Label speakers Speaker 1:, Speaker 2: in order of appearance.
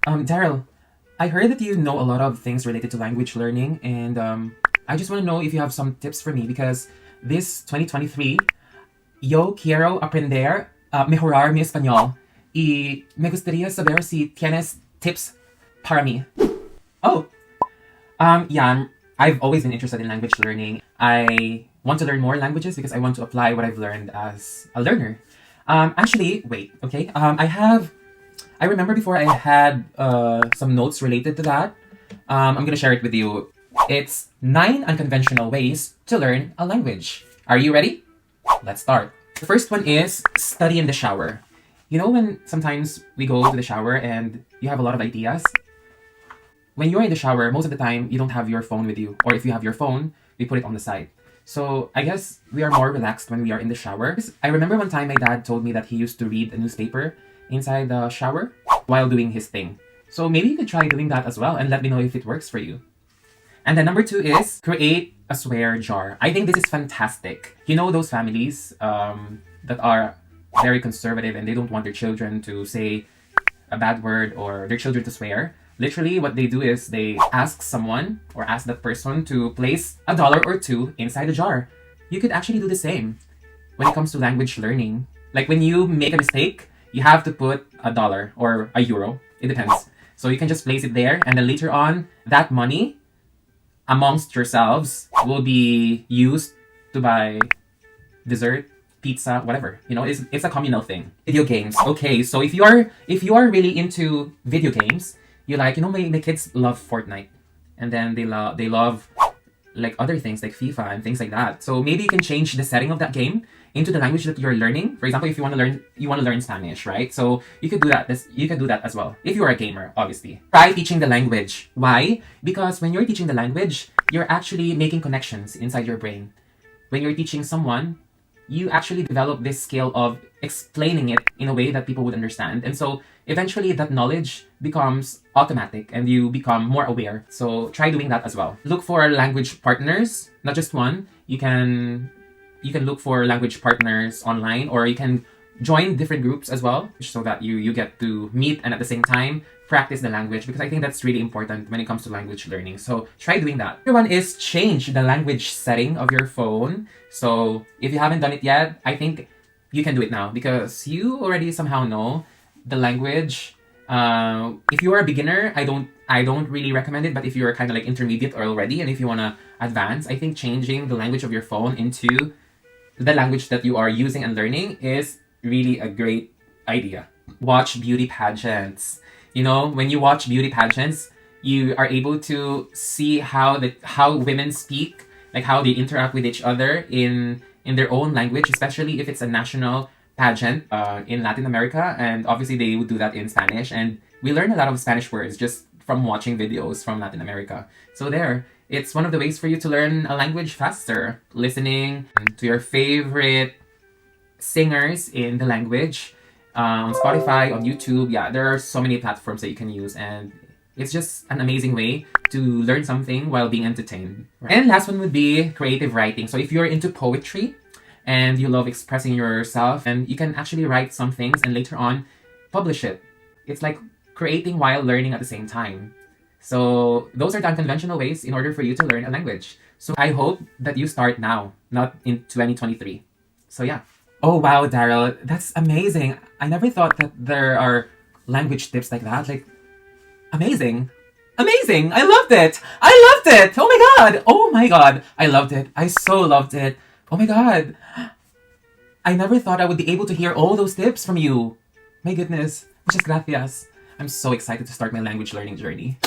Speaker 1: Daryl, I heard that you know a lot of things related to language learning, and I just want to know if you have some tips for me because this 2023, yo quiero aprender a mejorar mi español y me gustaría saber si tienes tips para mí. Oh, yeah, I've always been interested in language learning. I want to learn more languages because I want to apply what I've learned as a learner. Actually, wait, okay. I remember before I had some notes related to that. I'm gonna share it with you. It's 9 unconventional ways to learn a language. Are you ready? Let's start. The first one is study in the shower. You know when sometimes we go to the shower and you have a lot of ideas? When you're in the shower, most of the time you don't have your phone with you. Or if you have your phone, we put it on the side. So I guess we are more relaxed when we are in the shower. I remember one time my dad told me that he used to read a newspaper inside the shower while doing his thing. So maybe you could try doing that as well and let me know if it works for you. And then number 2 is create a swear jar. I think this is fantastic. You know those families that are very conservative and they don't want their children to say a bad word or their children to swear. Literally, what they do is they ask someone or ask that person to place $1 or $2 inside a jar. You could actually do the same when it comes to language learning. Like when you make a mistake, you have to put $1 or €1. It depends. So you can just place it there, and then later on, that money amongst yourselves will be used to buy dessert, pizza, whatever. You know, it's a communal thing. Video games. Okay, so if you are really into video games, you like, my kids love Fortnite, and then they love like other things like FIFA and things like that. So maybe you can change the setting of that game into the language that you're learning. For example, if you want to learn Spanish, right? So you could do that. You can do that as well if you're a gamer, obviously. Try teaching the language. Why? Because when you're teaching the language, you're actually making connections inside your brain. When you're teaching someone, you actually develop this skill of explaining it in a way that people would understand. And so eventually that knowledge becomes automatic and you become more aware. So try doing that as well. Look for language partners, not just one. You can look for language partners online, or you can join different groups as well so that you get to meet and at the same time practice the language, because I think that's really important when it comes to language learning. So try doing that. Another one is change the language setting of your phone. So if you haven't done it yet, I think you can do it now because you already somehow know the language. If you are a beginner, I don't really recommend it, but if you're kind of like intermediate or already, and if you want to advance, I think changing the language of your phone into the language that you are using and learning is really a great idea. Watch beauty pageants. When you watch beauty pageants, you are able to see how women speak, like how they interact with each other in their own language, especially if it's a national pageant in Latin America, and obviously they would do that in Spanish, and we learn a lot of Spanish words just from watching videos from Latin America. So it's one of the ways for you to learn a language faster, listening to your favorite singers in the language on Spotify, on YouTube. Yeah, there are so many platforms that you can use, and it's just an amazing way to learn something while being entertained. And last one would be creative writing. So if you're into poetry and you love expressing yourself, and you can actually write some things and later on publish it. It's like creating while learning at the same time. So those are the unconventional ways in order for you to learn a language. So I hope that you start now, not in 2023. So yeah. Oh wow, Daryl, that's amazing. I never thought that there are language tips like that. Like, amazing. Amazing. I loved it. I loved it. Oh my god. Oh my god. I loved it. I so loved it. Oh my god. I never thought I would be able to hear all those tips from you. My goodness. Muchas gracias. I'm so excited to start my language learning journey.